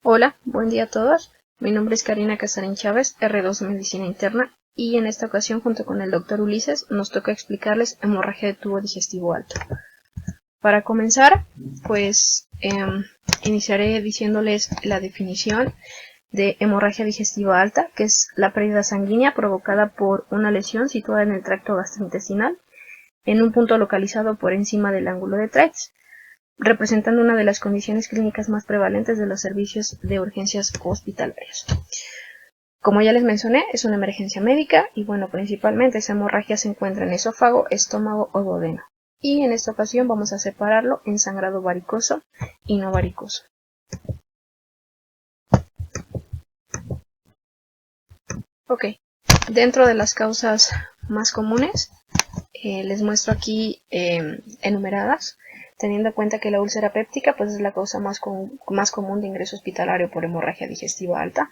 Hola, buen día a todos. Mi nombre es Karina Casarín Chávez, R2 Medicina Interna, y en esta ocasión, junto con el Dr. Ulises, nos toca explicarles hemorragia de tubo digestivo alto. Para comenzar, pues iniciaré diciéndoles la definición de hemorragia digestiva alta, que es la pérdida sanguínea provocada por una lesión situada en el tracto gastrointestinal, en un punto localizado por encima del ángulo de Treitz, representando una de las condiciones clínicas más prevalentes de los servicios de urgencias hospitalarios. Como ya les mencioné, es una emergencia médica y bueno, principalmente esa hemorragia se encuentra en esófago, estómago o duodeno. Y en esta ocasión vamos a separarlo en sangrado varicoso y no varicoso. Ok, dentro de las causas más comunes, les muestro aquí enumeradas, teniendo en cuenta que la úlcera péptica pues, es la causa más común de ingreso hospitalario por hemorragia digestiva alta,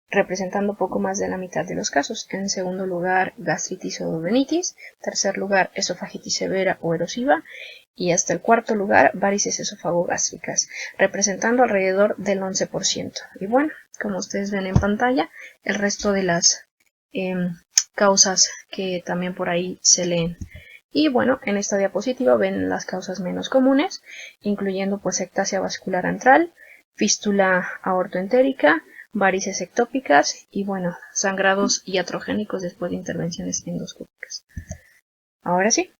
representando poco más de la mitad de los casos. En segundo lugar, gastritis o duodenitis. Tercer lugar, esofagitis severa o erosiva. Y hasta el cuarto lugar, varices esofagogástricas, representando alrededor del 11%. Y bueno, como ustedes ven en pantalla, el resto de las causas que también por ahí se leen. Y bueno, en esta diapositiva ven las causas menos comunes, incluyendo pues ectasia vascular antral, fístula aortoentérica, varices ectópicas y bueno, sangrados iatrogénicos después de intervenciones endoscópicas. Ahora sí,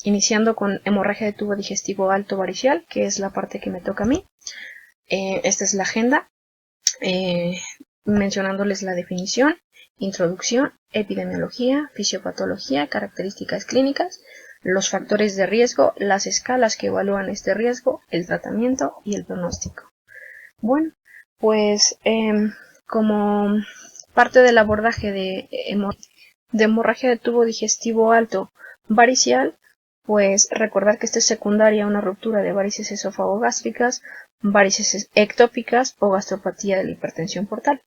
iniciando con hemorragia de tubo digestivo alto varicial, que es la parte que me toca a mí. Esta es la agenda, mencionándoles la definición, introducción, epidemiología, fisiopatología, características clínicas, los factores de riesgo, las escalas que evalúan este riesgo, el tratamiento y el pronóstico. Bueno, pues como parte del abordaje de hemorragia de tubo digestivo alto varicial, pues recordar que esta es secundaria a una ruptura de varices esofagogástricas, varices ectópicas o gastropatía de la hipertensión portal.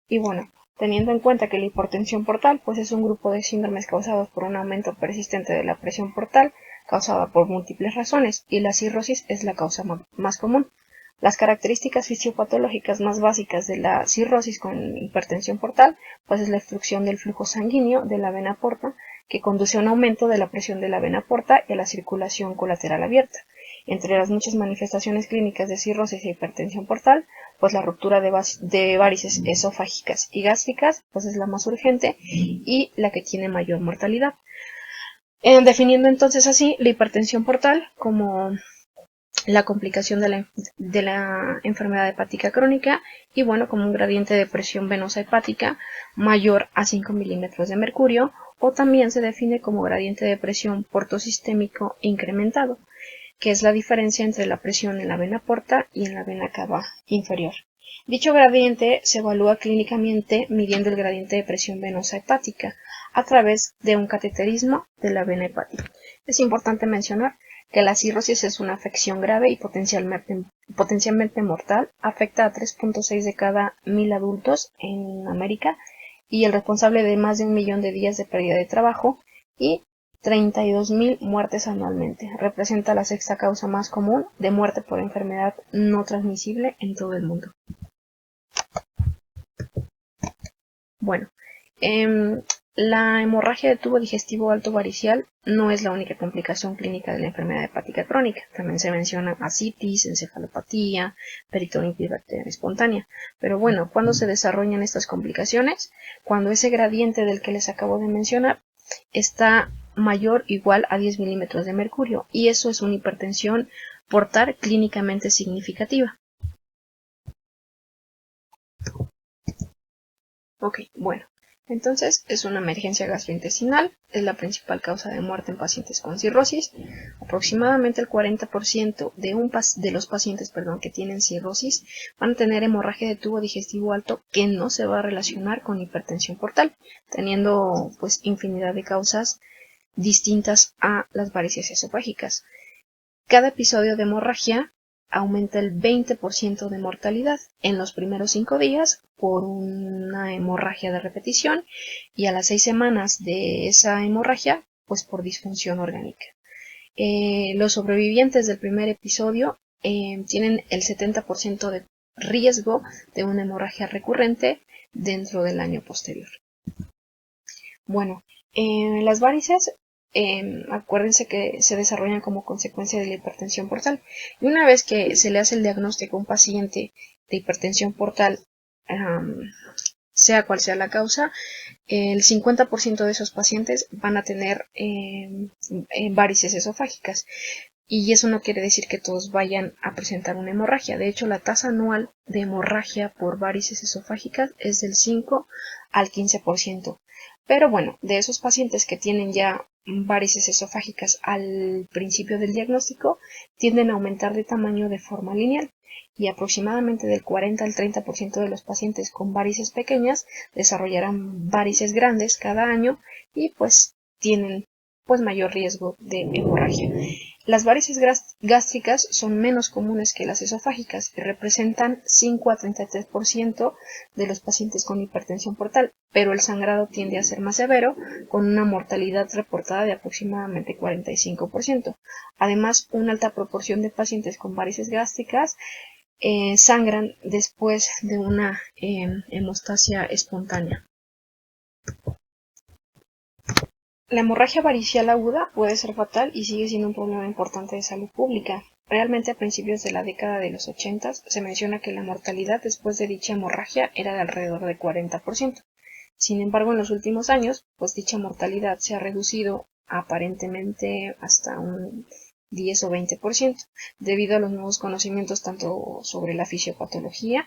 Y bueno, teniendo en cuenta que la hipertensión portal pues es un grupo de síndromes causados por un aumento persistente de la presión portal causada por múltiples razones y la cirrosis es la causa más común. Las características fisiopatológicas más básicas de la cirrosis con hipertensión portal pues es la obstrucción del flujo sanguíneo de la vena porta que conduce a un aumento de la presión de la vena porta y a la circulación colateral abierta. Entre las muchas manifestaciones clínicas de cirrosis e hipertensión portal, pues la ruptura de varices esofágicas y gástricas pues es la más urgente y la que tiene mayor mortalidad. Definiendo entonces así la hipertensión portal como la complicación de la enfermedad hepática crónica y bueno, como un gradiente de presión venosa hepática mayor a 5 milímetros de mercurio o también se define como gradiente de presión portosistémico incrementado, que es la diferencia entre la presión en la vena porta y en la vena cava inferior. Dicho gradiente se evalúa clínicamente midiendo el gradiente de presión venosa hepática a través de un cateterismo de la vena hepática. Es importante mencionar que la cirrosis es una afección grave y potencialmente mortal, afecta a 3.6 de cada 1000 adultos en América y el responsable de más de 1 millón de días de pérdida de trabajo y 32.000 muertes anualmente. Representa la sexta causa más común de muerte por enfermedad no transmisible en todo el mundo. Bueno, la hemorragia de tubo digestivo alto varicial no es la única complicación clínica de la enfermedad hepática crónica. También se menciona ascitis, encefalopatía, peritonitis bacteriana espontánea. Pero bueno, ¿cuándo se desarrollan estas complicaciones? Cuando ese gradiente del que les acabo de mencionar está mayor o igual a 10 milímetros de mercurio y eso es una hipertensión portal clínicamente significativa. Ok, bueno, entonces es una emergencia gastrointestinal, es la principal causa de muerte en pacientes con cirrosis. Aproximadamente el 40% de los pacientes que tienen cirrosis van a tener hemorragia de tubo digestivo alto que no se va a relacionar con hipertensión portal, teniendo pues infinidad de causas distintas a las varices esofágicas. Cada episodio de hemorragia aumenta el 20% de mortalidad en los primeros 5 días por una hemorragia de repetición y a las 6 semanas de esa hemorragia pues por disfunción orgánica. Los sobrevivientes del primer episodio tienen el 70% de riesgo de una hemorragia recurrente dentro del año posterior. Bueno, las varices, acuérdense que se desarrollan como consecuencia de la hipertensión portal. Y una vez que se le hace el diagnóstico a un paciente de hipertensión portal, sea cual sea la causa, el 50% de esos pacientes van a tener varices esofágicas. Y eso no quiere decir que todos vayan a presentar una hemorragia. De hecho, la tasa anual de hemorragia por varices esofágicas es del 5 al 15%. Pero bueno, de esos pacientes que tienen ya varices esofágicas al principio del diagnóstico, tienden a aumentar de tamaño de forma lineal. Y aproximadamente del 40 al 30% de los pacientes con varices pequeñas desarrollarán varices grandes cada año y pues tienen mayor riesgo de hemorragia. Las varices gástricas son menos comunes que las esofágicas y representan 5 a 33% de los pacientes con hipertensión portal, pero el sangrado tiende a ser más severo, con una mortalidad reportada de aproximadamente 45%. Además, una alta proporción de pacientes con varices gástricas sangran después de una hemostasia espontánea. La hemorragia varicial aguda puede ser fatal y sigue siendo un problema importante de salud pública. Realmente a principios de la década de los 80 se menciona que la mortalidad después de dicha hemorragia era de alrededor de 40%. Sin embargo, en los últimos años, pues dicha mortalidad se ha reducido aparentemente hasta un 10 o 20%, debido a los nuevos conocimientos tanto sobre la fisiopatología,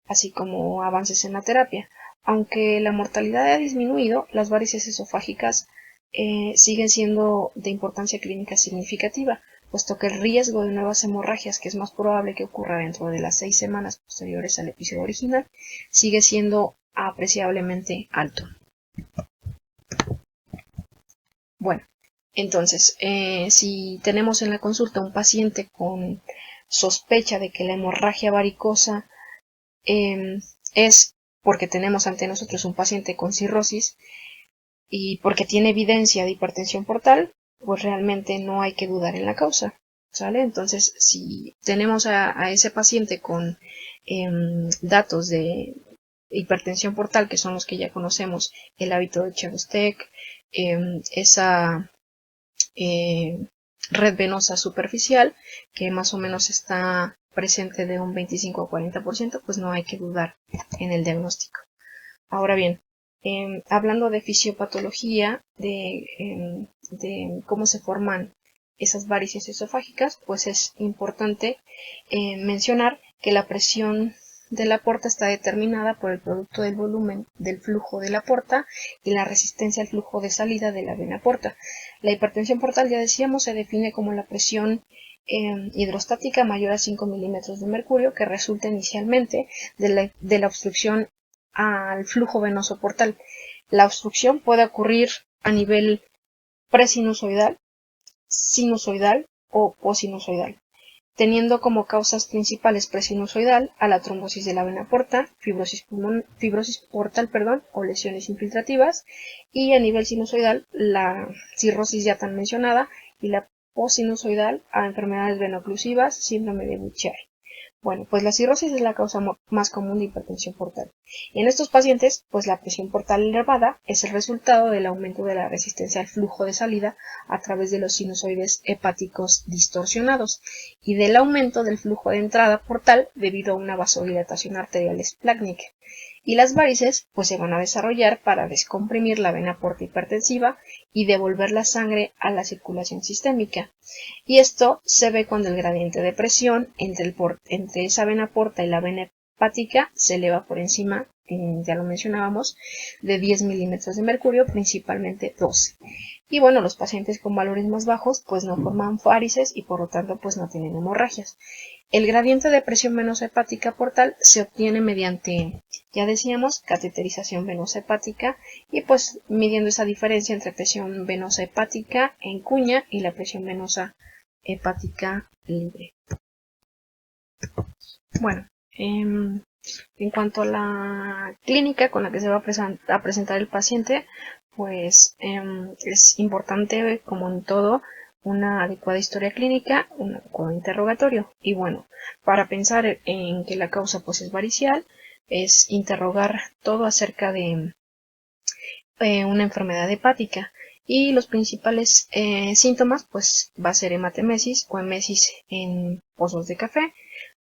así como avances en la terapia. Aunque la mortalidad ha disminuido, las varices esofágicas siguen siendo de importancia clínica significativa, puesto que el riesgo de nuevas hemorragias, que es más probable que ocurra dentro de las 6 semanas posteriores al episodio original, sigue siendo apreciablemente alto. Bueno, entonces, si tenemos en la consulta un paciente con sospecha de que la hemorragia varicosa es porque tenemos ante nosotros un paciente con cirrosis y porque tiene evidencia de hipertensión portal, pues realmente no hay que dudar en la causa, ¿sale? Entonces, si tenemos a ese paciente con datos de hipertensión portal, que son los que ya conocemos, el hábito de Chebystek, esa red venosa superficial, que más o menos está presente de un 25 a 40%, pues no hay que dudar en el diagnóstico. Ahora bien, hablando de fisiopatología, de cómo se forman esas varices esofágicas, pues es importante mencionar que la presión de la porta está determinada por el producto del volumen del flujo de la porta y la resistencia al flujo de salida de la vena porta. La hipertensión portal, ya decíamos, se define como la presión hidrostática mayor a 5 milímetros de mercurio que resulta inicialmente de la obstrucción al flujo venoso portal. La obstrucción puede ocurrir a nivel presinusoidal, sinusoidal o posinusoidal, teniendo como causas principales presinusoidal a la trombosis de la vena porta, fibrosis portal o lesiones infiltrativas, y a nivel sinusoidal la cirrosis ya tan mencionada y la posinusoidal a enfermedades venoclusivas, síndrome de Buchiari. Bueno, pues la cirrosis es la causa más común de hipertensión portal. En estos pacientes, pues la presión portal elevada es el resultado del aumento de la resistencia al flujo de salida a través de los sinusoides hepáticos distorsionados y del aumento del flujo de entrada portal debido a una vasodilatación arterial esplácnica. Y las varices pues se van a desarrollar para descomprimir la vena porta hipertensiva y devolver la sangre a la circulación sistémica. Y esto se ve cuando el gradiente de presión entre esa vena porta y la vena hepática se eleva por encima, ya lo mencionábamos, de 10 milímetros de mercurio, principalmente 12. Y bueno, los pacientes con valores más bajos pues no forman varices y por lo tanto pues no tienen hemorragias. El gradiente de presión venosa hepática portal se obtiene mediante, ya decíamos, cateterización venosa hepática y pues midiendo esa diferencia entre presión venosa hepática en cuña y la presión venosa hepática libre. Bueno, en cuanto a la clínica con la que se va a presentar el paciente, pues es importante, como en todo, una adecuada historia clínica, un adecuado interrogatorio. Y bueno, para pensar en que la causa pues es varicial, es interrogar todo acerca de una enfermedad hepática. Y los principales síntomas pues va a ser hematemesis o emesis en pozos de café,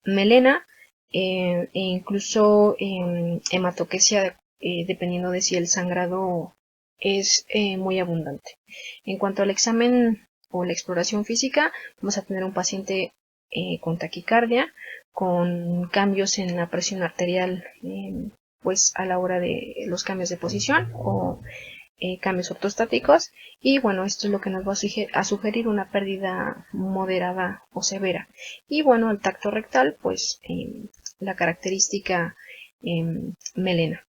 melena e incluso hematoquesia dependiendo de si el sangrado es muy abundante. En cuanto al examen o la exploración física, vamos a tener un paciente con taquicardia, con cambios en la presión arterial pues a la hora de los cambios de posición o cambios ortostáticos, y bueno, esto es lo que nos va a sugerir una pérdida moderada o severa. Y bueno, el tacto rectal, pues la característica melena.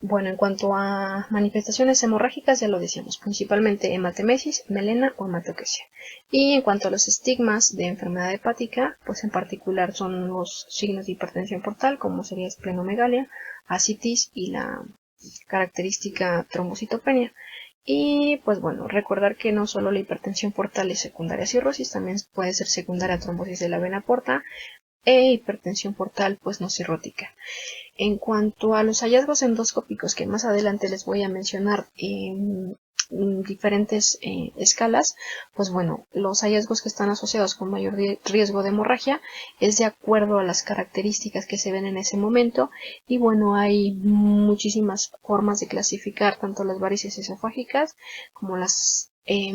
Bueno, en cuanto a manifestaciones hemorrágicas, ya lo decíamos, principalmente hematemesis, melena o hematoquesia. Y en cuanto a los estigmas de enfermedad hepática, pues en particular son los signos de hipertensión portal, como sería esplenomegalia, ascitis y la característica trombocitopenia. Y pues bueno, recordar que no solo la hipertensión portal es secundaria a cirrosis, también puede ser secundaria a trombosis de la vena porta e hipertensión portal pues no cirrótica. En cuanto a los hallazgos endoscópicos, que más adelante les voy a mencionar en diferentes escalas, pues bueno, los hallazgos que están asociados con mayor riesgo de hemorragia es de acuerdo a las características que se ven en ese momento, y bueno, hay muchísimas formas de clasificar tanto las varices esofágicas como las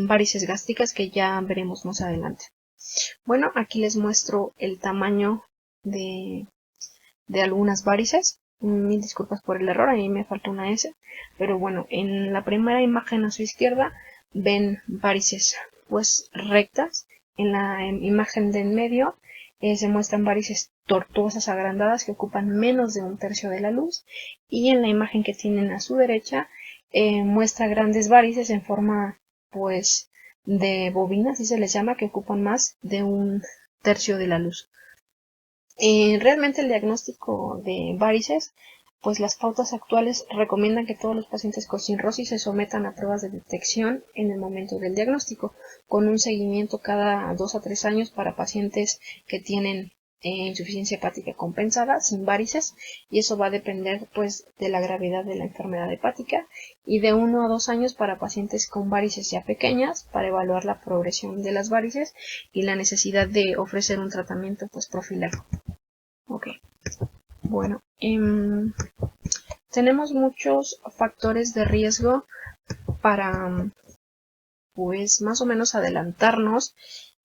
varices gástricas, que ya veremos más adelante. Bueno, aquí les muestro el tamaño de algunas varices. Mil disculpas por el error, ahí me falta una S, pero bueno, en la primera imagen a su izquierda ven varices pues rectas. En la imagen de en medio se muestran varices tortuosas agrandadas que ocupan menos de un tercio de la luz, y en la imagen que tienen a su derecha muestra grandes varices en forma pues de bobina, así se les llama, que ocupan más de un tercio de la luz. Realmente el diagnóstico de varices, pues las pautas actuales recomiendan que todos los pacientes con cirrosis se sometan a pruebas de detección en el momento del diagnóstico, con un seguimiento cada 2 a 3 años para pacientes que tienen insuficiencia hepática compensada sin varices, y eso va a depender pues de la gravedad de la enfermedad hepática, y de 1 a 2 años para pacientes con varices ya pequeñas, para evaluar la progresión de las varices y la necesidad de ofrecer un tratamiento pues profiláctico. Ok, bueno, tenemos muchos factores de riesgo para pues más o menos adelantarnos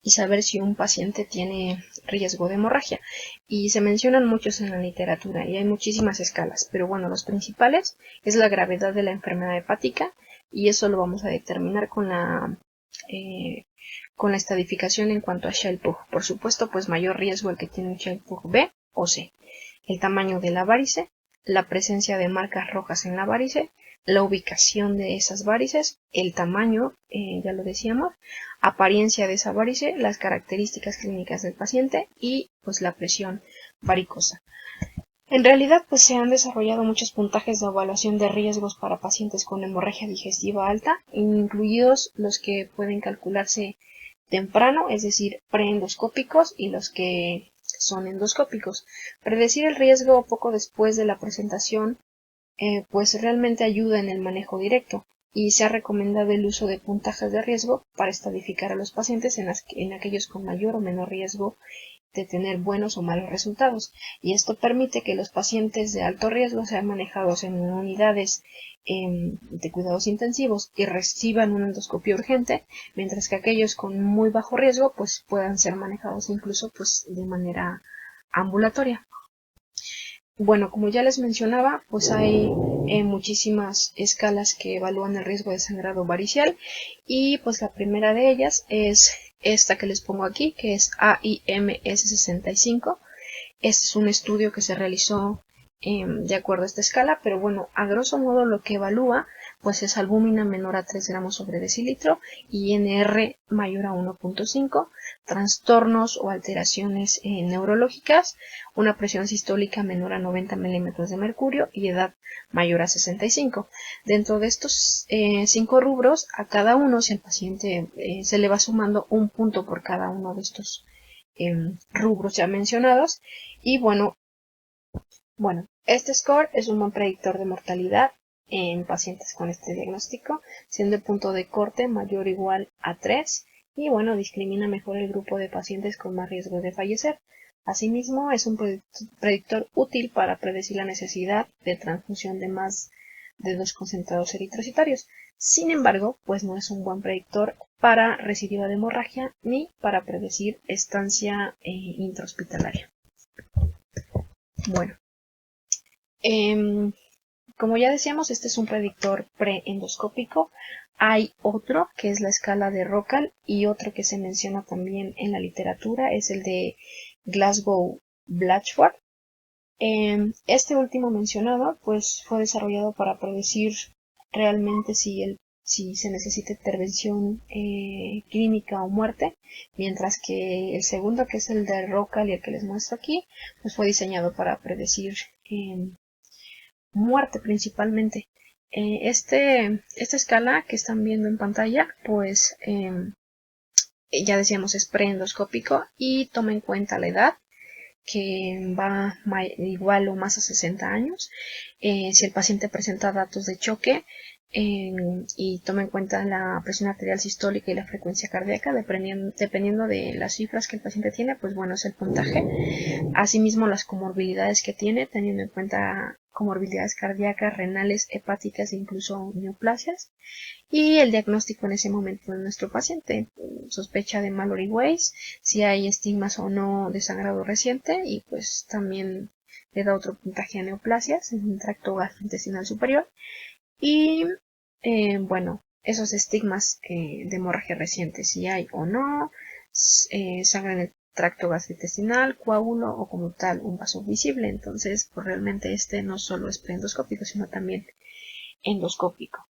y saber si un paciente tiene riesgo de hemorragia, y se mencionan muchos en la literatura y hay muchísimas escalas, pero bueno, los principales es la gravedad de la enfermedad hepática, y eso lo vamos a determinar con la estadificación en cuanto a Shell-Pugh. Por supuesto, pues mayor riesgo el que tiene un Shell-Pugh B o C, el tamaño de la varice, la presencia de marcas rojas en la varice, la ubicación de esas varices, el tamaño, ya lo decíamos, apariencia de esa varice, las características clínicas del paciente y pues la presión varicosa. En realidad pues se han desarrollado muchos puntajes de evaluación de riesgos para pacientes con hemorragia digestiva alta, incluidos los que pueden calcularse temprano, es decir, preendoscópicos, y los que son endoscópicos. Predecir el riesgo poco después de la presentación pues realmente ayuda en el manejo directo, y se ha recomendado el uso de puntajes de riesgo para estadificar a los pacientes en aquellos con mayor o menor riesgo de tener buenos o malos resultados, y esto permite que los pacientes de alto riesgo sean manejados en unidades de cuidados intensivos y reciban una endoscopia urgente, mientras que aquellos con muy bajo riesgo pues puedan ser manejados incluso pues de manera ambulatoria. Bueno, como ya les mencionaba, pues hay muchísimas escalas que evalúan el riesgo de sangrado varicial, y pues la primera de ellas es esta que les pongo aquí, que es AIMS65. Este es un estudio que se realizó de acuerdo a esta escala, pero bueno, a grosso modo lo que evalúa pues es albúmina menor a 3 gramos sobre decilitro y INR mayor a 1.5, trastornos o alteraciones neurológicas, una presión sistólica menor a 90 milímetros de mercurio y edad mayor a 65. Dentro de estos 5 rubros, a cada uno, si al paciente se le va sumando un punto por cada uno de estos rubros ya mencionados. Y bueno, este score es un buen predictor de mortalidad en pacientes con este diagnóstico, siendo el punto de corte mayor o igual a 3, y bueno, discrimina mejor el grupo de pacientes con más riesgo de fallecer. Asimismo, es un predictor útil para predecir la necesidad de transfusión de más de 2 concentrados eritrocitarios. Sin embargo, pues no es un buen predictor para recidiva de hemorragia ni para predecir estancia intrahospitalaria. Bueno, como ya decíamos, este es un predictor preendoscópico. Hay otro que es la escala de Rockall y otro que se menciona también en la literatura es el de Glasgow-Blatchford. Este último mencionado pues fue desarrollado para predecir realmente si se necesita intervención clínica o muerte, mientras que el segundo, que es el de Rockall y el que les muestro aquí, pues fue diseñado para predecir muerte principalmente. Esta escala que están viendo en pantalla, pues ya decíamos es preendoscópico y toma en cuenta la edad, que va igual o más a 60 años, si el paciente presenta datos de choque y toma en cuenta la presión arterial sistólica y la frecuencia cardíaca, dependiendo de las cifras que el paciente tiene, pues bueno, es el puntaje. Asimismo, las comorbilidades que tiene, teniendo en cuenta comorbilidades cardíacas, renales, hepáticas e incluso neoplasias. Y el diagnóstico en ese momento de nuestro paciente, sospecha de Mallory-Weiss, si hay estigmas o no de sangrado reciente, y pues también le da otro puntaje a neoplasias en el tracto gastrointestinal superior. Y bueno, esos estigmas de hemorragia reciente, si hay o no, sangre en el tracto gastrointestinal, coágulo o como tal un vaso visible. Entonces, pues realmente este no solo es preendoscópico, sino también endoscópico.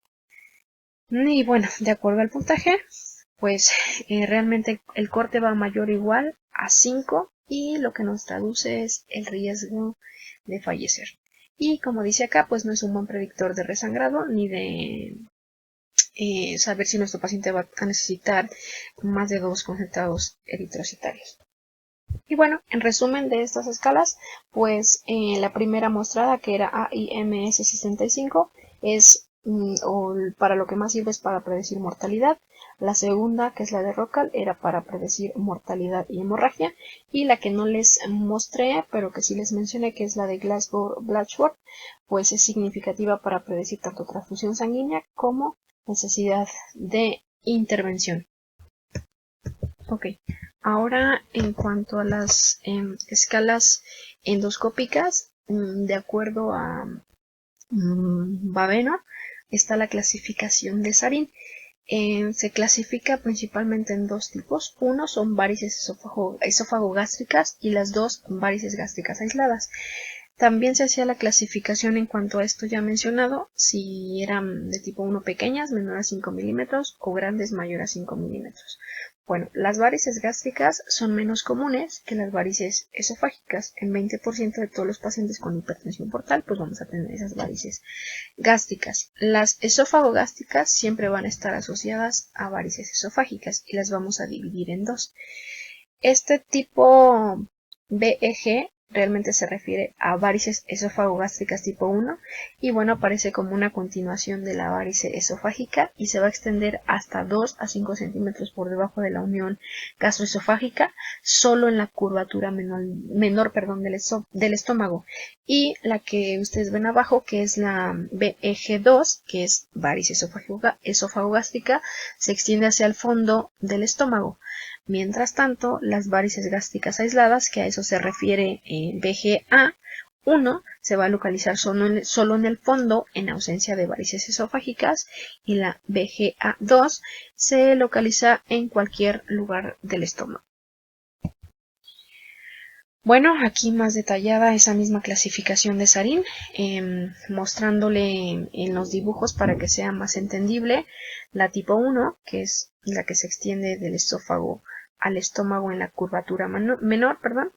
Y bueno, de acuerdo al puntaje, pues realmente el corte va mayor o igual a 5 y lo que nos traduce es el riesgo de fallecer. Y como dice acá, pues no es un buen predictor de resangrado ni de saber si nuestro paciente va a necesitar más de 2 concentrados eritrocitarios. Y bueno, en resumen de estas escalas, pues la primera mostrada, que era AIMS 65, es para lo que más sirve es para predecir mortalidad. La segunda, que es la de Rockall, era para predecir mortalidad y hemorragia. Y la que no les mostré, pero que sí les mencioné, que es la de Glasgow-Blatchford, pues es significativa para predecir tanto transfusión sanguínea como necesidad de intervención. Ok, ahora en cuanto a las escalas endoscópicas, de acuerdo a Baveno, está la clasificación de Sarin. Se clasifica principalmente en dos tipos. Uno son varices esófago-gástricas y las dos varices gástricas aisladas. También se hacía la clasificación en cuanto a esto ya mencionado, si eran de tipo 1 pequeñas, menor a 5 milímetros, o grandes, mayor a 5 milímetros. Bueno, las varices gástricas son menos comunes que las varices esofágicas. En 20% de todos los pacientes con hipertensión portal, pues vamos a tener esas varices gástricas. Las esófago-gástricas siempre van a estar asociadas a varices esofágicas y las vamos a dividir en dos. Este tipo BEG realmente se refiere a varices esófago-gástricas tipo 1 y bueno, aparece como una continuación de la varice esofágica y se va a extender hasta 2 a 5 centímetros por debajo de la unión gastroesofágica, solo en la curvatura menor del estómago. Y la que ustedes ven abajo, que es la BEG2, que es varice esófago-gástrica, se extiende hacia el fondo del estómago. Mientras tanto, las varices gástricas aisladas, que a eso se refiere BGA1, se va a localizar solo en el fondo en ausencia de varices esofágicas, y la BGA2 se localiza en cualquier lugar del estómago. Bueno, aquí más detallada esa misma clasificación de Sarin, mostrándole en los dibujos para que sea más entendible la tipo 1, que es la que se extiende del esófago al estómago en la curvatura menor, perdón,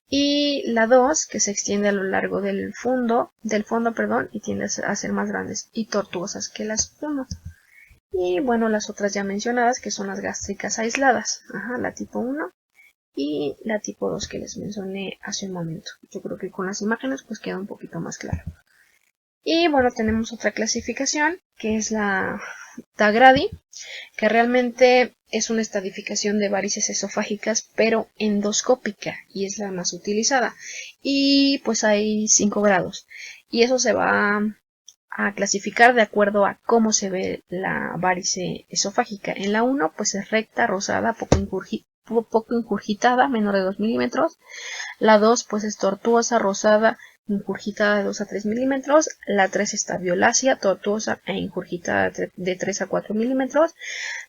y la 2, que se extiende a lo largo del fondo, perdón, y tiende a ser más grandes y tortuosas que las 1. Y bueno, las otras ya mencionadas, que son las gástricas aisladas, la tipo 1 y la tipo 2 que les mencioné hace un momento. Yo creo que con las imágenes pues queda un poquito más claro. Y bueno, tenemos otra clasificación que es la TAGRADI, que realmente es una estadificación de varices esofágicas pero endoscópica y es la más utilizada. Y pues hay 5 grados y eso se va a clasificar de acuerdo a cómo se ve la varice esofágica. En la 1 pues es recta, rosada, poco incurgitada, menor de 2 milímetros. La 2 pues es tortuosa, rosada, incurgitada de 2 a 3 milímetros. La 3 está violácea, tortuosa e incurgitada de 3 a 4 milímetros.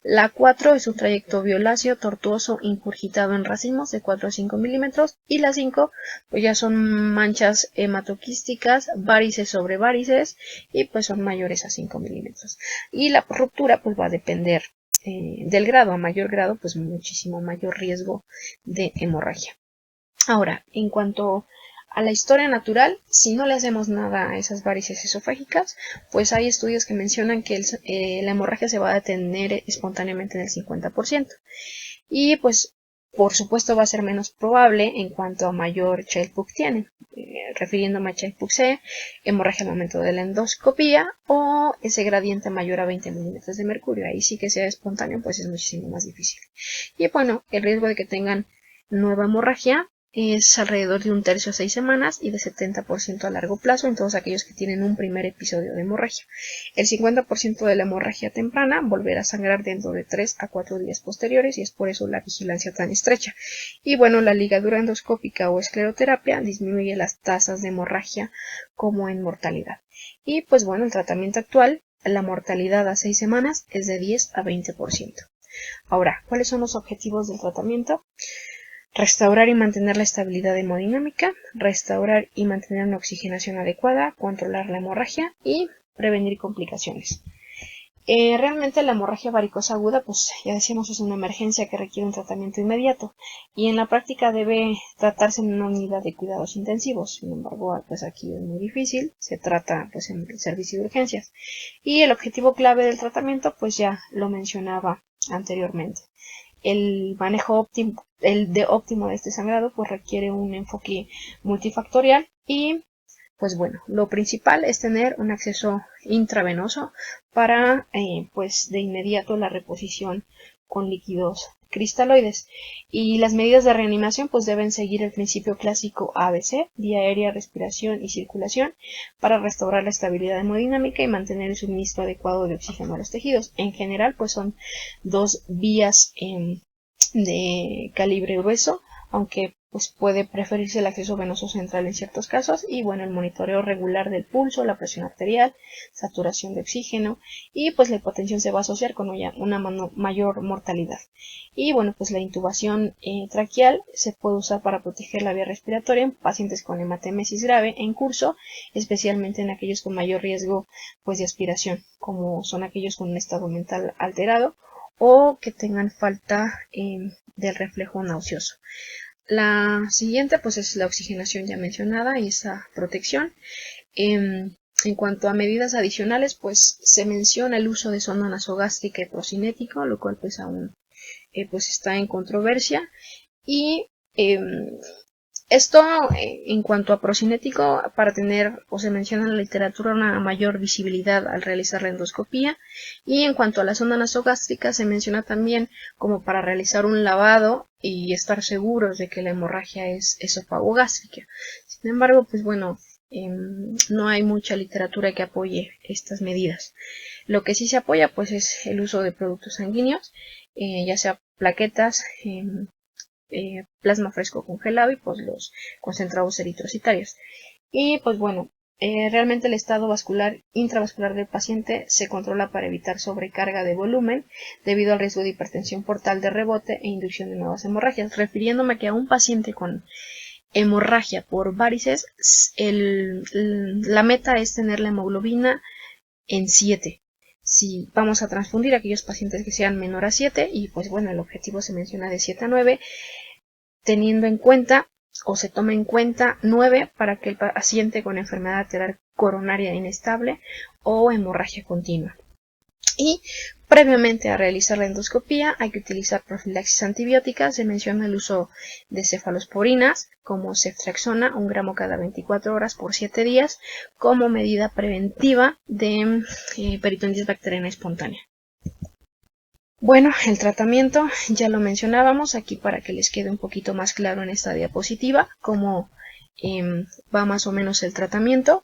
La 4 es un trayecto violáceo, tortuoso, incurgitado en racimos de 4 a 5 milímetros. Y la 5 pues ya son manchas hematoquísticas, varices sobre varices y pues son mayores a 5 milímetros. Y la ruptura pues va a depender del grado. A mayor grado pues muchísimo mayor riesgo de hemorragia. Ahora, en cuanto a la historia natural, si no le hacemos nada a esas varices esofágicas, pues hay estudios que mencionan que la hemorragia se va a detener espontáneamente en el 50%. Y pues, por supuesto, va a ser menos probable en cuanto a mayor Child-Pugh tiene. Refiriéndome a Child-Pugh-C, hemorragia al momento de la endoscopía o ese gradiente mayor a 20 milímetros de mercurio. Ahí sí que sea espontáneo, pues es muchísimo más difícil. Y bueno, el riesgo de que tengan nueva hemorragia es alrededor de 1/3 a 6 semanas y de 70% a largo plazo en todos aquellos que tienen un primer episodio de hemorragia. El 50% de la hemorragia temprana volverá a sangrar dentro de 3 a 4 días posteriores y es por eso la vigilancia tan estrecha. Y bueno, la ligadura endoscópica o escleroterapia disminuye las tasas de hemorragia como en mortalidad. Y pues bueno, el tratamiento actual, la mortalidad a 6 semanas es de 10 a 20%. Ahora, ¿cuáles son los objetivos del tratamiento? Restaurar y mantener la estabilidad hemodinámica, restaurar y mantener una oxigenación adecuada, controlar la hemorragia y prevenir complicaciones. Realmente la hemorragia varicosa aguda, pues ya decíamos, es una emergencia que requiere un tratamiento inmediato y en la práctica debe tratarse en una unidad de cuidados intensivos. Sin embargo, pues aquí es muy difícil, se trata pues en el servicio de urgencias. Y el objetivo clave del tratamiento, pues ya lo mencionaba anteriormente. El manejo óptimo de este sangrado pues requiere un enfoque multifactorial y pues bueno, lo principal es tener un acceso intravenoso para pues de inmediato la reposición con líquidos cristaloides. Y las medidas de reanimación pues deben seguir el principio clásico ABC, vía aérea, respiración y circulación, para restaurar la estabilidad hemodinámica y mantener el suministro adecuado de oxígeno a los tejidos. En general pues son 2 vías de calibre grueso, aunque pues puede preferirse el acceso venoso central en ciertos casos. Y bueno, el monitoreo regular del pulso, la presión arterial, saturación de oxígeno y pues la hipotensión se va a asociar con una mayor mortalidad. Y bueno, pues la intubación traqueal se puede usar para proteger la vía respiratoria en pacientes con hematemesis grave en curso, especialmente en aquellos con mayor riesgo pues de aspiración, como son aquellos con un estado mental alterado o que tengan falta del reflejo nauseoso. La siguiente pues es la oxigenación ya mencionada y esa protección. En cuanto a medidas adicionales, pues se menciona el uso de sonda nasogástrica y procinético, lo cual pues aún pues está en controversia. Y esto en cuanto a procinético, para tener, o se menciona en la literatura, una mayor visibilidad al realizar la endoscopía. Y en cuanto a la sonda nasogástrica, se menciona también como para realizar un lavado y estar seguros de que la hemorragia es esofagogástrica. Sin embargo, pues bueno, no hay mucha literatura que apoye estas medidas. Lo que sí se apoya pues es el uso de productos sanguíneos, ya sea plaquetas, plasma fresco congelado y pues los concentrados eritrocitarios. Y pues bueno, realmente el estado vascular intravascular del paciente se controla para evitar sobrecarga de volumen debido al riesgo de hipertensión portal de rebote e inducción de nuevas hemorragias. Refiriéndome a que a un paciente con hemorragia por varices, la meta es tener la hemoglobina en 7. Si vamos a transfundir a aquellos pacientes que sean menor a 7, y pues bueno, el objetivo se menciona de 7 a 9, teniendo en cuenta o se toma en cuenta 9 para que el paciente con enfermedad arterial coronaria inestable o hemorragia continua. Y previamente a realizar la endoscopía hay que utilizar profilaxis antibiótica. Se menciona el uso de cefalosporinas como ceftriaxona, 1 gramo cada 24 horas por 7 días, como medida preventiva de peritonitis bacteriana espontánea. Bueno, el tratamiento ya lo mencionábamos aquí para que les quede un poquito más claro en esta diapositiva cómo va más o menos el tratamiento.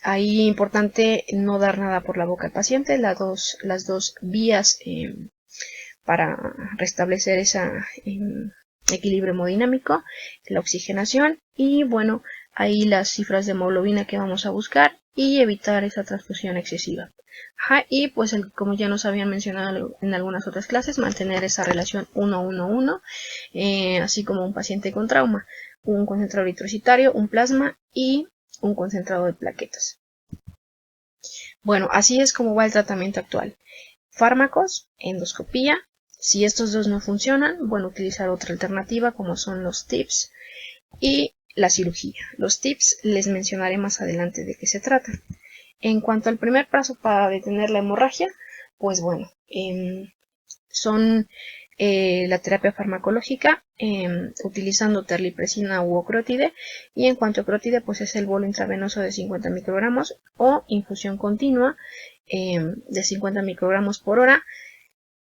Ahí importante no dar nada por la boca al paciente, las dos vías para restablecer ese equilibrio hemodinámico, la oxigenación y bueno, ahí las cifras de hemoglobina que vamos a buscar y evitar esa transfusión excesiva. Y pues como ya nos habían mencionado en algunas otras clases, mantener esa relación 1-1-1, así como un paciente con trauma, un concentrado eritrocitario, un plasma y un concentrado de plaquetas. Bueno, así es como va el tratamiento actual. Fármacos, endoscopía. Si estos dos no funcionan, bueno, utilizar otra alternativa como son los TIPS y la cirugía. Los TIPS les mencionaré más adelante de qué se trata. En cuanto al primer paso para detener la hemorragia, pues bueno, son la terapia farmacológica utilizando terlipresina u ocrotide, y en cuanto a ocrotide pues es el bolo intravenoso de 50 microgramos o infusión continua de 50 microgramos por hora,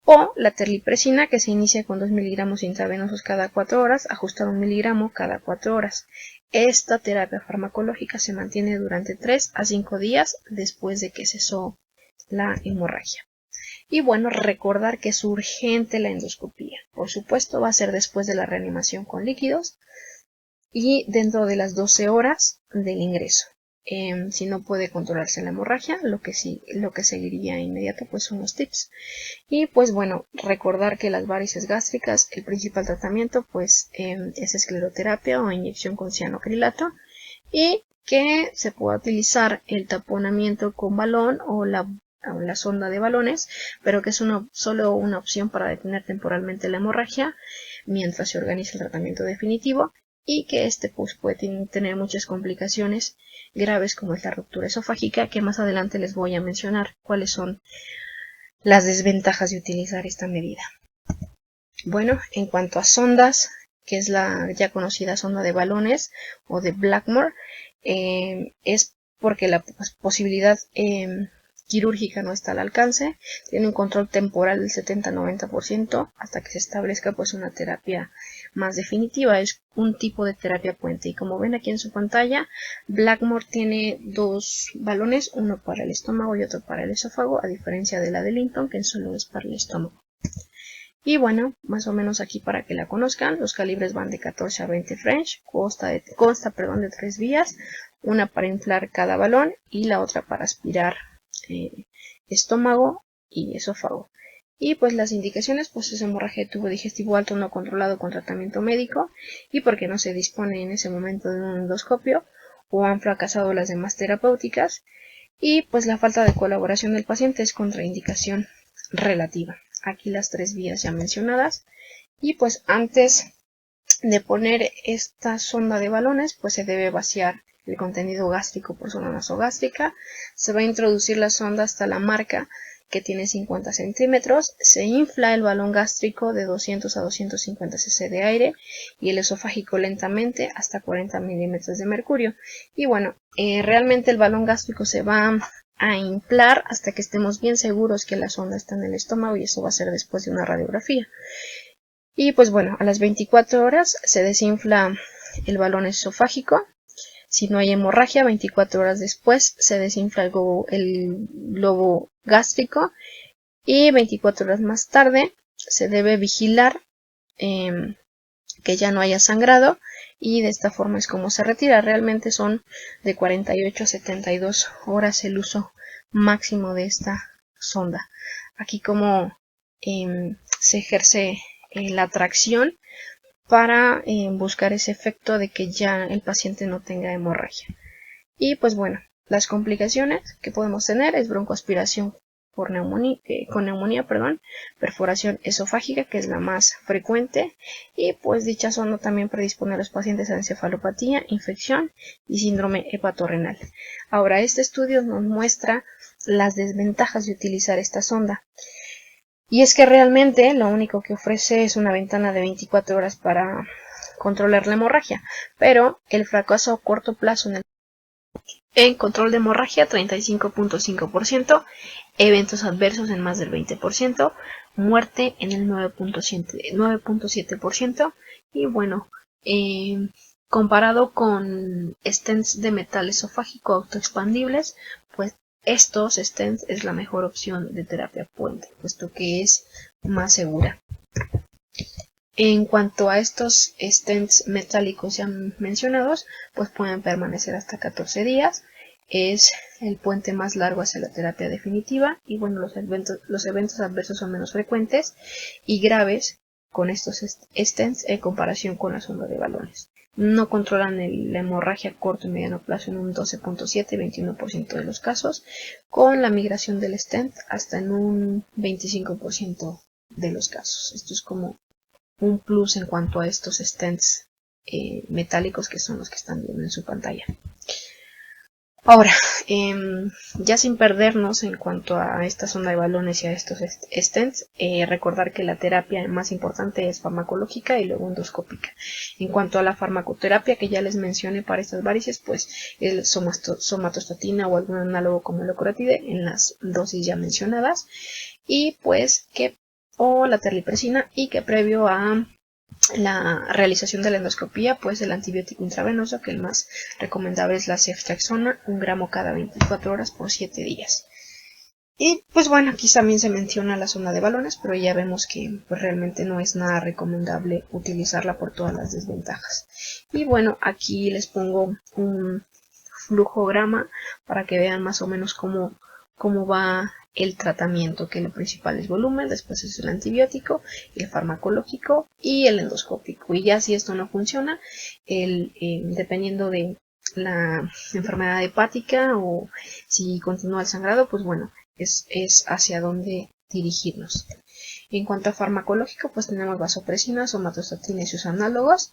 o la terlipresina que se inicia con 2 miligramos intravenosos cada 4 horas, ajustado 1 miligramo cada 4 horas. Esta terapia farmacológica se mantiene durante 3 a 5 días después de que cesó la hemorragia. Y bueno, recordar que es urgente la endoscopía. Por supuesto, va a ser después de la reanimación con líquidos y dentro de las 12 horas del ingreso. Si no puede controlarse la hemorragia, lo que seguiría inmediato pues son los TIPS. Y pues bueno, recordar que las varices gástricas, el principal tratamiento pues es escleroterapia o inyección con cianocrilato, y que se puede utilizar el taponamiento con balón o la sonda de balones, pero que es solo una opción para detener temporalmente la hemorragia mientras se organiza el tratamiento definitivo, y que pues puede tener muchas complicaciones graves como es la ruptura esofágica, que más adelante les voy a mencionar cuáles son las desventajas de utilizar esta medida. Bueno, en cuanto a sondas, que es la ya conocida sonda de balones o de Blackmore, es porque la posibilidad quirúrgica no está al alcance, tiene un control temporal del 70-90% hasta que se establezca pues una terapia más definitiva. Es un tipo de terapia puente, y como ven aquí en su pantalla, Blackmore tiene dos balones, uno para el estómago y otro para el esófago, a diferencia de la de Linton, que solo es para el estómago. Y bueno, más o menos aquí para que la conozcan, los calibres van de 14 a 20 French, consta de 3 vías, una para inflar cada balón y la otra para aspirar estómago y esófago. Y pues las indicaciones pues es hemorragia de tubo digestivo alto no controlado con tratamiento médico, y porque no se dispone en ese momento de un endoscopio o han fracasado las demás terapéuticas, y pues la falta de colaboración del paciente es contraindicación relativa. Aquí las 3 vías ya mencionadas. Y pues antes de poner esta sonda de balones pues se debe vaciar el contenido gástrico por zona nasogástrica. Se va a introducir la sonda hasta la marca, que tiene 50 centímetros. Se infla el balón gástrico de 200 a 250 cc de aire y el esofágico lentamente hasta 40 milímetros de mercurio. Y bueno, realmente el balón gástrico se va a inflar hasta que estemos bien seguros que la sonda está en el estómago, y eso va a ser después de una radiografía. Y pues bueno, a las 24 horas se desinfla el balón esofágico. Si no hay hemorragia, 24 horas después se desinfla el globo gástrico, y 24 horas más tarde se debe vigilar que ya no haya sangrado, y de esta forma es como se retira. Realmente son de 48 a 72 horas el uso máximo de esta sonda. Aquí como se ejerce la tracción para buscar ese efecto de que ya el paciente no tenga hemorragia. Y pues bueno, las complicaciones que podemos tener es broncoaspiración por con neumonía, perforación esofágica, que es la más frecuente, y pues dicha sonda también predispone a los pacientes a encefalopatía, infección y síndrome hepatorrenal. Ahora, este estudio nos muestra las desventajas de utilizar esta sonda. Y es que realmente lo único que ofrece es una ventana de 24 horas para controlar la hemorragia, pero el fracaso a corto plazo en control de hemorragia 35.5%, eventos adversos en más del 20%, muerte en el 9.7% y bueno, comparado con stents de metal esofágico autoexpandibles, pues estos stents es la mejor opción de terapia puente, puesto que es más segura. En cuanto a estos stents metálicos ya mencionados, pues pueden permanecer hasta 14 días. Es el puente más largo hacia la terapia definitiva y bueno, los eventos adversos son menos frecuentes y graves con estos stents en comparación con la sonda de balones. No controlan la hemorragia a corto y mediano plazo en un 12.7 y 21% de los casos, con la migración del stent hasta en un 25% de los casos. Esto es como un plus en cuanto a estos stents metálicos que son los que están viendo en su pantalla. Ahora, ya sin perdernos en cuanto a esta sonda de balones y a estos stents, recordar que la terapia más importante es farmacológica y luego endoscópica. En cuanto a la farmacoterapia que ya les mencioné para estas varices, pues el somatostatina o algún análogo como el leucotriene en las dosis ya mencionadas, y pues o la terlipresina, y que previo a la realización de la endoscopía, pues el antibiótico intravenoso, que el más recomendable es la ceftriaxona, 1 gramo cada 24 horas por 7 días. Y pues bueno, aquí también se menciona la sonda de balones, pero ya vemos que pues, realmente no es nada recomendable utilizarla por todas las desventajas. Y bueno, aquí les pongo un flujograma para que vean más o menos cómo va el tratamiento, que lo principal es volumen, después es el antibiótico, el farmacológico y el endoscópico. Y ya si esto no funciona, dependiendo de la enfermedad hepática o si continúa el sangrado, pues bueno, es hacia dónde dirigirnos. En cuanto a farmacológico, pues tenemos vasopresina, somatostatina y sus análogos.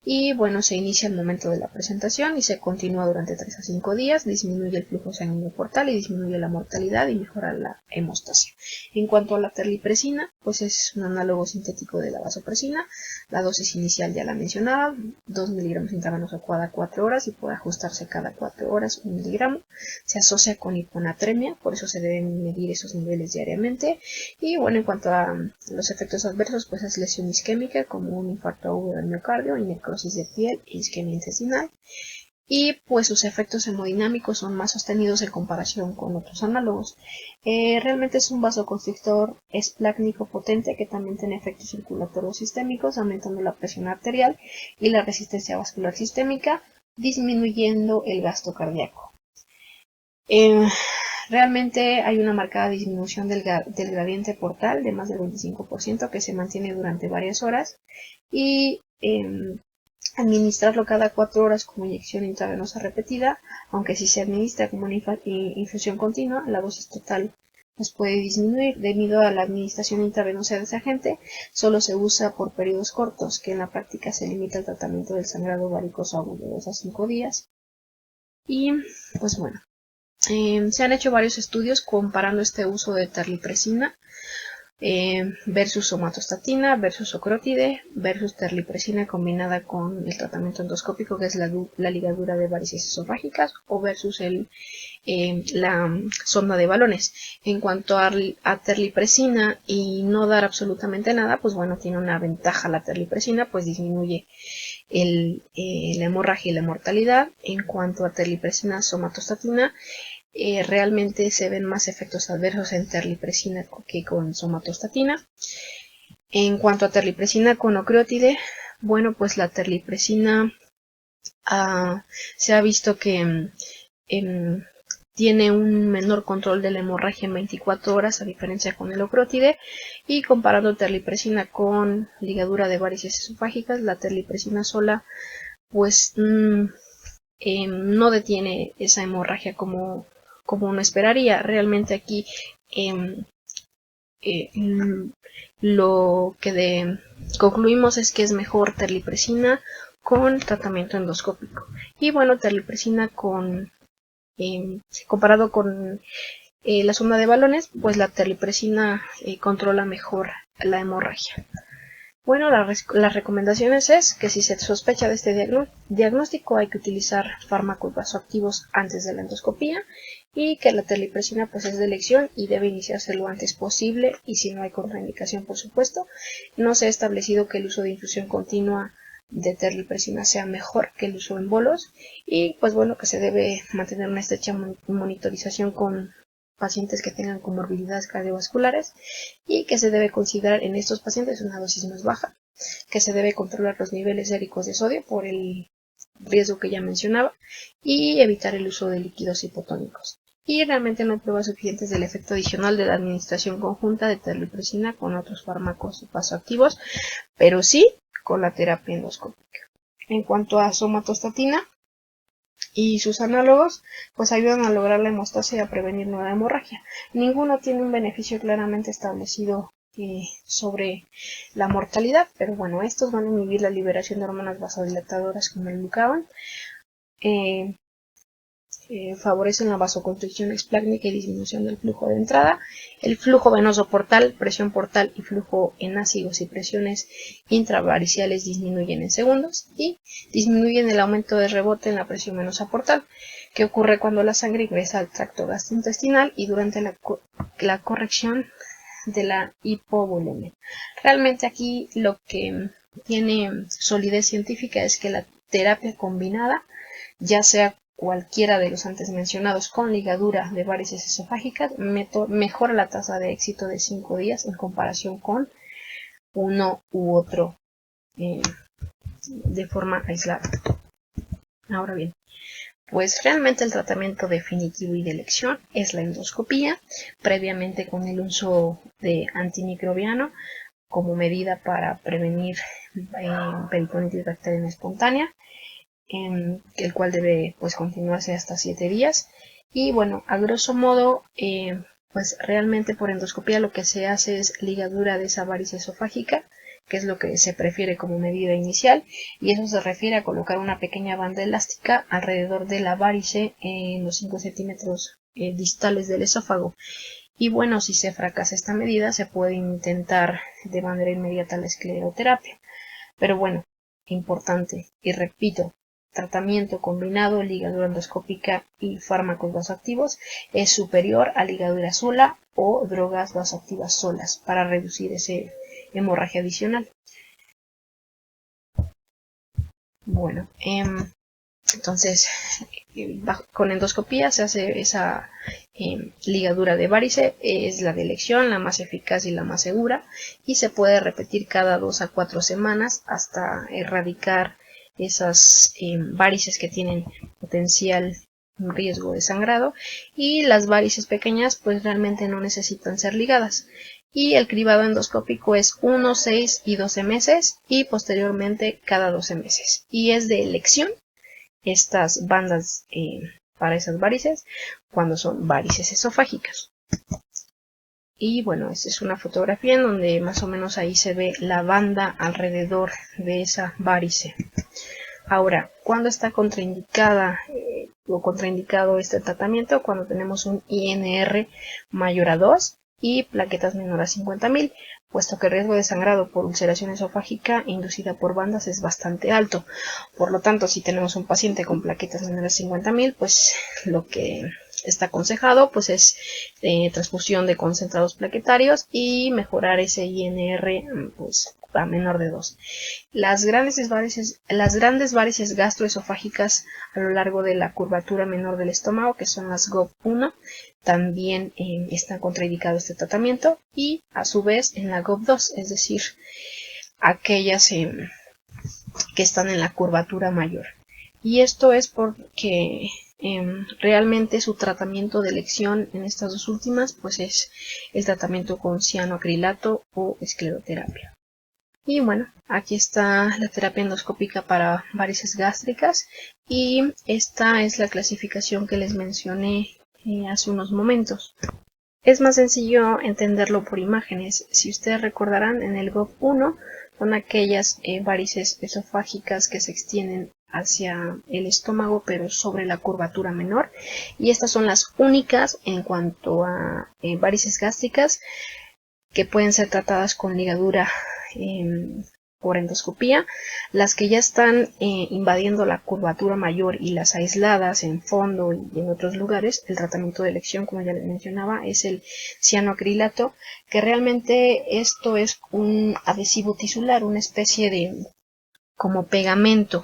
Y bueno, se inicia al momento de la presentación y se continúa durante 3 a 5 días, disminuye el flujo sanguíneo portal y disminuye la mortalidad y mejora la hemostasia. En cuanto a la terlipresina, pues es un análogo sintético de la vasopresina. La dosis inicial ya la mencionaba, 2 miligramos intravenosos cada 4 horas y puede ajustarse cada 4 horas 1 miligramo. Se asocia con hiponatremia, por eso se deben medir esos niveles diariamente. Y bueno, en cuanto a los efectos adversos, pues es lesión isquémica como un infarto agudo del miocardio y necrosis de piel e isquemia intestinal. Y pues sus efectos hemodinámicos son más sostenidos en comparación con otros análogos. Realmente es un vasoconstrictor esplácnico potente que también tiene efectos circulatorios sistémicos, aumentando la presión arterial y la resistencia vascular sistémica, disminuyendo el gasto cardíaco. Realmente hay una marcada disminución del gradiente portal de más del 25% que se mantiene durante varias horas y administrarlo cada 4 horas como inyección intravenosa repetida, aunque si se administra como una infusión continua, la dosis total pues puede disminuir debido a la administración intravenosa de ese agente. Solo se usa por periodos cortos, que en la práctica se limita al tratamiento del sangrado varicoso agudo de 2 a 5 días. Y pues bueno, se han hecho varios estudios comparando este uso de terlipresina versus somatostatina, versus ocrótide, versus terlipresina combinada con el tratamiento endoscópico, que es la ligadura de varices esofágicas, o versus la sonda de balones. En cuanto a terlipresina y no dar absolutamente nada, pues bueno, tiene una ventaja la terlipresina, pues disminuye la hemorragia y la mortalidad. En cuanto a terlipresina somatostatina, realmente se ven más efectos adversos en terlipresina que con somatostatina. En cuanto a terlipresina con ocrótide, bueno, pues la terlipresina se ha visto que tiene un menor control de la hemorragia en 24 horas a diferencia con el ocrótide, y comparando terlipresina con ligadura de varices esofágicas, la terlipresina sola pues no detiene esa hemorragia como uno esperaría. Realmente aquí lo que concluimos es que es mejor terlipresina con tratamiento endoscópico. Y bueno, terlipresina comparado con la sonda de balones, pues la terlipresina controla mejor la hemorragia. Bueno, las recomendaciones es que si se sospecha de este diagnóstico hay que utilizar fármacos vasoactivos antes de la endoscopía, y que la terlipresina pues es de elección y debe iniciarse lo antes posible, y si no hay contraindicación, por supuesto. No se ha establecido que el uso de infusión continua de terlipresina sea mejor que el uso en bolos, y pues bueno, que se debe mantener una estrecha monitorización con pacientes que tengan comorbilidades cardiovasculares, y que se debe considerar en estos pacientes una dosis más baja, que se debe controlar los niveles séricos de sodio por el riesgo que ya mencionaba, y evitar el uso de líquidos hipotónicos. Y realmente no hay pruebas suficientes del efecto adicional de la administración conjunta de terlipresina con otros fármacos vasoactivos, pero sí con la terapia endoscópica. En cuanto a somatostatina y sus análogos, pues ayudan a lograr la hemostasia y a prevenir nueva hemorragia. Ninguno tiene un beneficio claramente establecido sobre la mortalidad, pero bueno, estos van a inhibir la liberación de hormonas vasodilatadoras como el glucagón, favorecen la vasoconstricción esplácnica y disminución del flujo de entrada, el flujo venoso portal, presión portal y flujo en ácidos y presiones intravariciales disminuyen en segundos, y disminuyen el aumento de rebote en la presión venosa portal, que ocurre cuando la sangre ingresa al tracto gastrointestinal y durante la corrección de la hipovolemia. Realmente aquí lo que tiene solidez científica es que la terapia combinada, ya sea cualquiera de los antes mencionados con ligadura de varices esofágicas, mejora la tasa de éxito de 5 días en comparación con uno u otro de forma aislada. Ahora bien, pues realmente el tratamiento definitivo y de elección es la endoscopía, previamente con el uso de antimicrobiano como medida para prevenir peritonitis bacteriana espontánea, el cual debe pues continuarse hasta 7 días. Y bueno, a grosso modo, pues realmente por endoscopía lo que se hace es ligadura de esa varice esofágica, que es lo que se prefiere como medida inicial, y eso se refiere a colocar una pequeña banda elástica alrededor de la varice en los 5 centímetros distales del esófago. Y bueno, si se fracasa esta medida, se puede intentar de manera inmediata la escleroterapia. Pero bueno, importante, y repito, tratamiento combinado, ligadura endoscópica y fármacos vasoactivos es superior a ligadura sola o drogas vasoactivas solas para reducir ese hemorragia adicional. Bueno, entonces con endoscopía se hace esa ligadura de varice, es la de elección, la más eficaz y la más segura, y se puede repetir cada 2 a 4 semanas hasta erradicar esas varices que tienen potencial riesgo de sangrado, y las varices pequeñas pues realmente no necesitan ser ligadas. Y el cribado endoscópico es 1, 6 y 12 meses, y posteriormente cada 12 meses. Y es de elección estas bandas para esas varices cuando son varices esofágicas. Y bueno, esta es una fotografía en donde más o menos ahí se ve la banda alrededor de esa varice. Ahora, ¿cuándo está contraindicada o contraindicado este tratamiento? Cuando tenemos un INR mayor a 2 y plaquetas menores a 50.000, puesto que el riesgo de sangrado por ulceración esofágica inducida por bandas es bastante alto. Por lo tanto, si tenemos un paciente con plaquetas menores a 50.000, pues lo que está aconsejado pues es transfusión de concentrados plaquetarios y mejorar ese INR pues a menor de 2. Las grandes varices gastroesofágicas a lo largo de la curvatura menor del estómago, que son las GOP1, también está contraindicado este tratamiento, y a su vez en la GOP2, es decir, aquellas que están en la curvatura mayor. y esto es porque realmente su tratamiento de elección en estas dos últimas pues es el tratamiento con cianoacrilato o escleroterapia. Y bueno, aquí está la terapia endoscópica para varices gástricas y esta es la clasificación que les mencioné hace unos momentos. Es más sencillo entenderlo por imágenes. Si ustedes recordarán, en el GOP1 son aquellas varices esofágicas que se extienden hacia el estómago pero sobre la curvatura menor, y estas son las únicas en cuanto a varices gástricas que pueden ser tratadas con ligadura por endoscopía. Las que ya están invadiendo la curvatura mayor y las aisladas en fondo y en otros lugares, el tratamiento de elección, como ya les mencionaba, es el cianoacrilato, que realmente esto es un adhesivo tisular, una especie de como pegamento,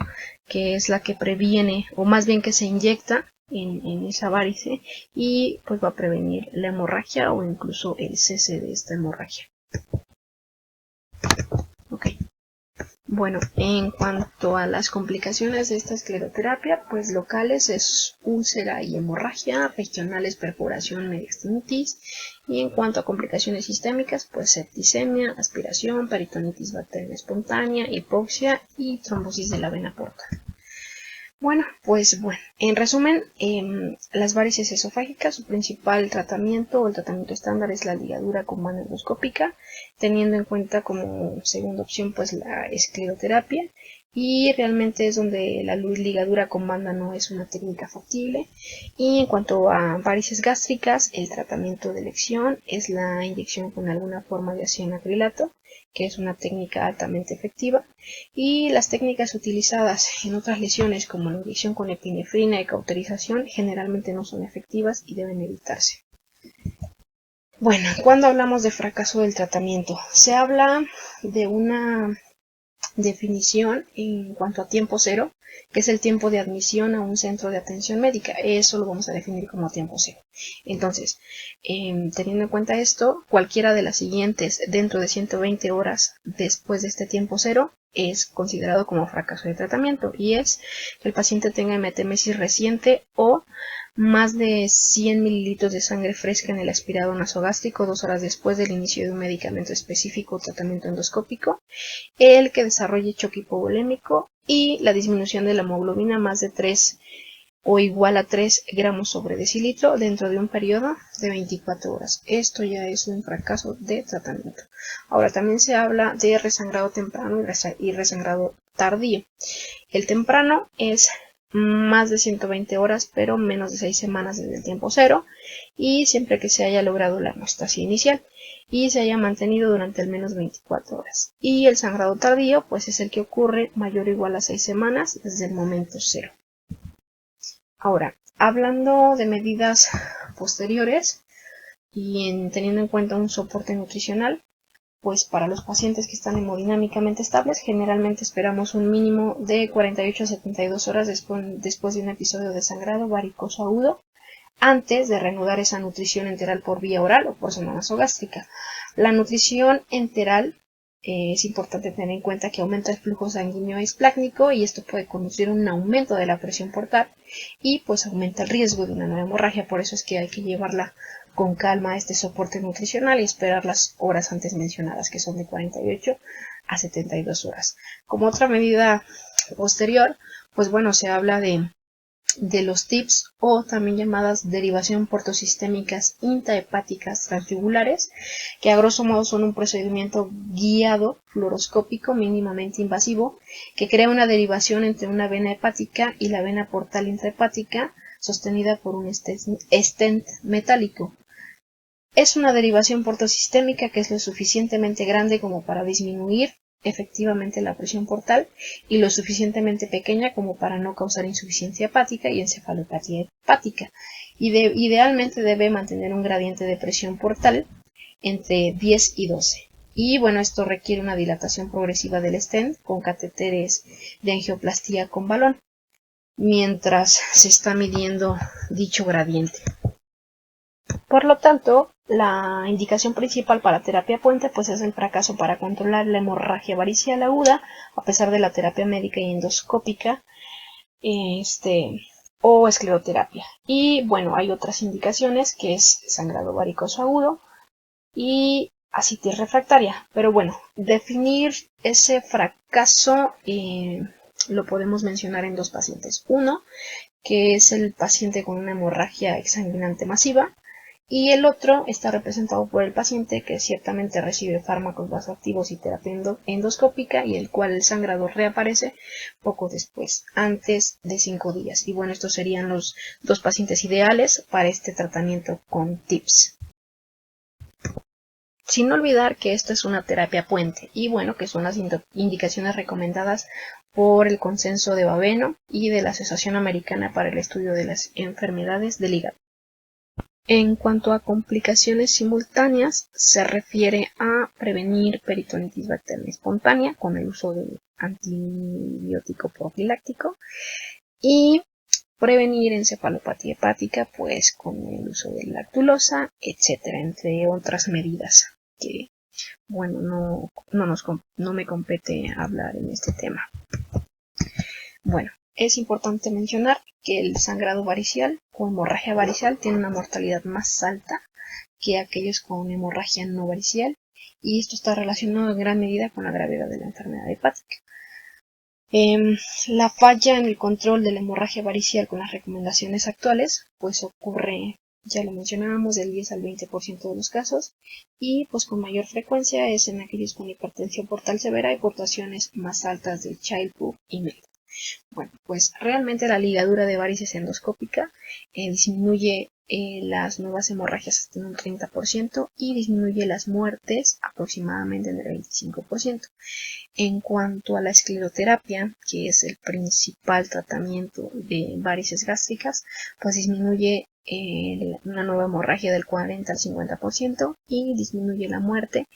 que es la que previene, o más bien que se inyecta en esa varice, y pues va a prevenir la hemorragia o incluso el cese de esta hemorragia. Okay. Bueno, en cuanto a las complicaciones de esta escleroterapia, pues locales es úlcera y hemorragia, regionales perforación, mediastinitis, y en cuanto a complicaciones sistémicas, pues septicemia, aspiración, peritonitis bacteriana espontánea, hipoxia y trombosis de la vena portal. Bueno, en resumen, las varices esofágicas, su principal tratamiento o el tratamiento estándar es la ligadura con banda endoscópica, teniendo en cuenta como segunda opción pues la escleroterapia, y realmente es donde la ligadura con banda no es una técnica factible. Y en cuanto a varices gástricas, el tratamiento de elección es la inyección con alguna forma de cianoacrilato, que es una técnica altamente efectiva, y las técnicas utilizadas en otras lesiones como la inyección con epinefrina y cauterización generalmente no son efectivas y deben evitarse. Bueno, cuando hablamos de fracaso del tratamiento, se habla de una definición en cuanto a tiempo cero, que es el tiempo de admisión a un centro de atención médica. Eso lo vamos a definir como tiempo cero. Entonces, teniendo en cuenta esto, cualquiera de las siguientes dentro de 120 horas después de este tiempo cero es considerado como fracaso de tratamiento, y es que el paciente tenga hematemesis reciente o más de 100 mililitros de sangre fresca en el aspirado nasogástrico 2 horas después del inicio de un medicamento específico o tratamiento endoscópico, el que desarrolle choque hipovolémico y la disminución de la hemoglobina más de 3 o igual a 3 gramos sobre decilitro dentro de un periodo de 24 horas. Esto ya es un fracaso de tratamiento. Ahora también se habla de resangrado temprano y resangrado tardío. El temprano es más de 120 horas, pero menos de 6 semanas desde el tiempo cero, y siempre que se haya logrado la hemostasia inicial y se haya mantenido durante al menos 24 horas. Y el sangrado tardío, pues es el que ocurre mayor o igual a 6 semanas desde el momento cero. Ahora, hablando de medidas posteriores y teniendo en cuenta un soporte nutricional, pues para los pacientes que están hemodinámicamente estables, generalmente esperamos un mínimo de 48 a 72 horas después de un episodio de sangrado varicoso agudo, antes de reanudar esa nutrición enteral por vía oral o por sonda nasogástrica. La nutrición enteral es importante tener en cuenta que aumenta el flujo sanguíneo esplácnico, y esto puede conducir a un aumento de la presión portal y pues aumenta el riesgo de una nueva hemorragia. Por eso es que hay que llevarla con calma a este soporte nutricional y esperar las horas antes mencionadas, que son de 48 a 72 horas. Como otra medida posterior, pues bueno, se habla de los TIPS, o también llamadas derivación portosistémicas intrahepáticas transyugulares, que a grosso modo son un procedimiento guiado fluoroscópico mínimamente invasivo que crea una derivación entre una vena hepática y la vena portal intrahepática sostenida por un stent metálico. Es una derivación portosistémica que es lo suficientemente grande como para disminuir efectivamente la presión portal y lo suficientemente pequeña como para no causar insuficiencia hepática y encefalopatía hepática. Idealmente debe mantener un gradiente de presión portal entre 10 y 12. Y bueno, esto requiere una dilatación progresiva del stent con catéteres de angioplastía con balón mientras se está midiendo dicho gradiente. Por lo tanto, la indicación principal para terapia puente pues es el fracaso para controlar la hemorragia varicial aguda a pesar de la terapia médica y endoscópica o escleroterapia. Y bueno, hay otras indicaciones que es sangrado varicoso agudo y ascitis refractaria. Pero bueno, definir ese fracaso lo podemos mencionar en dos pacientes. Uno, que es el paciente con una hemorragia exsanguinante masiva, y el otro está representado por el paciente que ciertamente recibe fármacos vasoactivos y terapia endoscópica y el cual el sangrado reaparece poco después, antes de 5 días. Y bueno, estos serían los dos pacientes ideales para este tratamiento con TIPS. Sin olvidar que esto es una terapia puente y bueno, que son las indicaciones recomendadas por el consenso de Baveno y de la Asociación Americana para el Estudio de las Enfermedades del Hígado. En cuanto a complicaciones simultáneas, se refiere a prevenir peritonitis bacteriana espontánea con el uso de antibiótico profiláctico y prevenir encefalopatía hepática pues con el uso de lactulosa, etcétera, entre otras medidas que bueno, no me compete hablar en este tema. Bueno, es importante mencionar que el sangrado varicial o hemorragia varicial tiene una mortalidad más alta que aquellos con hemorragia no varicial y esto está relacionado en gran medida con la gravedad de la enfermedad hepática. La falla en el control de la hemorragia varicial con las recomendaciones actuales pues ocurre, ya lo mencionábamos, del 10 al 20% de los casos y pues con mayor frecuencia es en aquellos con hipertensión portal severa y puntuaciones más altas del Child-Pugh y MELD. Bueno, pues realmente la ligadura de varices endoscópica disminuye las nuevas hemorragias hasta en un 30% y disminuye las muertes aproximadamente en el 25%. En cuanto a la escleroterapia, que es el principal tratamiento de varices gástricas, pues disminuye una nueva hemorragia del 40 al 50% y disminuye la muerte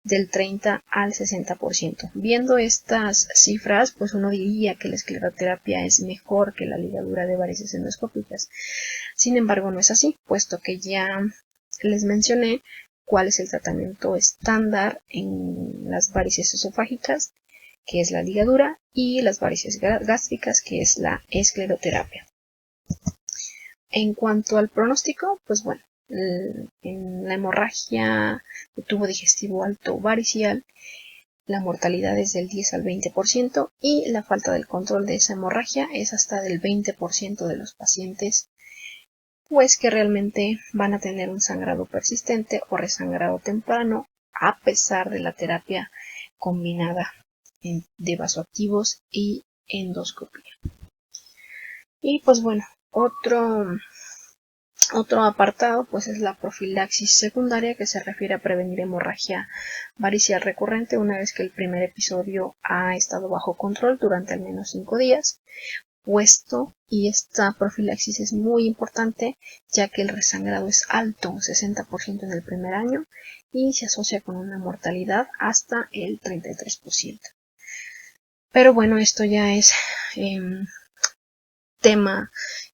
del 30 al 60%. Viendo estas cifras, pues uno diría que la escleroterapia es mejor que la ligadura de varices endoscópicas. Sin embargo, no es así, puesto que ya les mencioné cuál es el tratamiento estándar en las varices esofágicas, que es la ligadura, y las varices gástricas, que es la escleroterapia. En cuanto al pronóstico, pues bueno, en la hemorragia de tubo digestivo alto varicial, la mortalidad es del 10 al 20% y la falta del control de esa hemorragia es hasta del 20% de los pacientes, pues que realmente van a tener un sangrado persistente o resangrado temprano a pesar de la terapia combinada de vasoactivos y endoscopia. Y pues bueno, otro apartado pues es la profilaxis secundaria, que se refiere a prevenir hemorragia varicial recurrente una vez que el primer episodio ha estado bajo control durante al menos 5 días. Y esta profilaxis es muy importante ya que el resangrado es alto, 60% en el primer año, y se asocia con una mortalidad hasta el 33%. Pero bueno, esto ya es tema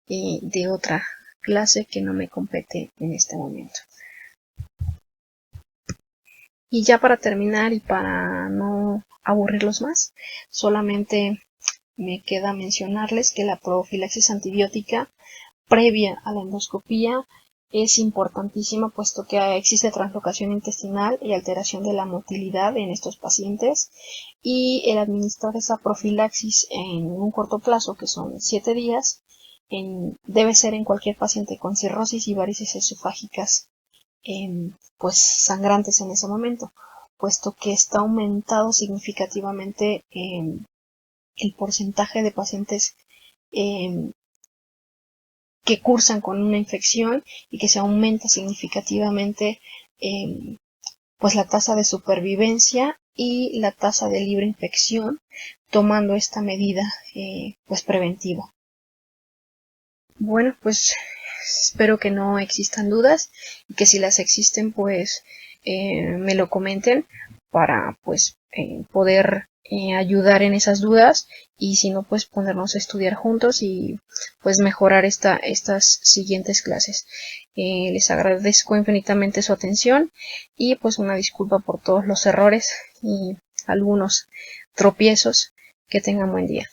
de otra clase que no me compete en este momento. Y ya para terminar y para no aburrirlos más, solamente me queda mencionarles que la profilaxis antibiótica previa a la endoscopía es importantísima, puesto que existe translocación intestinal y alteración de la motilidad en estos pacientes, y el administrar esa profilaxis en un corto plazo, que son 7 días, debe ser en cualquier paciente con cirrosis y varices esofágicas pues sangrantes en ese momento, puesto que está aumentado significativamente el porcentaje de pacientes que cursan con una infección y que se aumenta significativamente pues la tasa de supervivencia y la tasa de libre infección, tomando esta medida pues preventiva. Bueno, pues espero que no existan dudas y que si las existen pues me lo comenten para pues poder ayudar en esas dudas, y si no pues ponernos a estudiar juntos y pues mejorar estas siguientes clases. Les agradezco infinitamente su atención y pues una disculpa por todos los errores y algunos tropiezos. Que tengan buen día.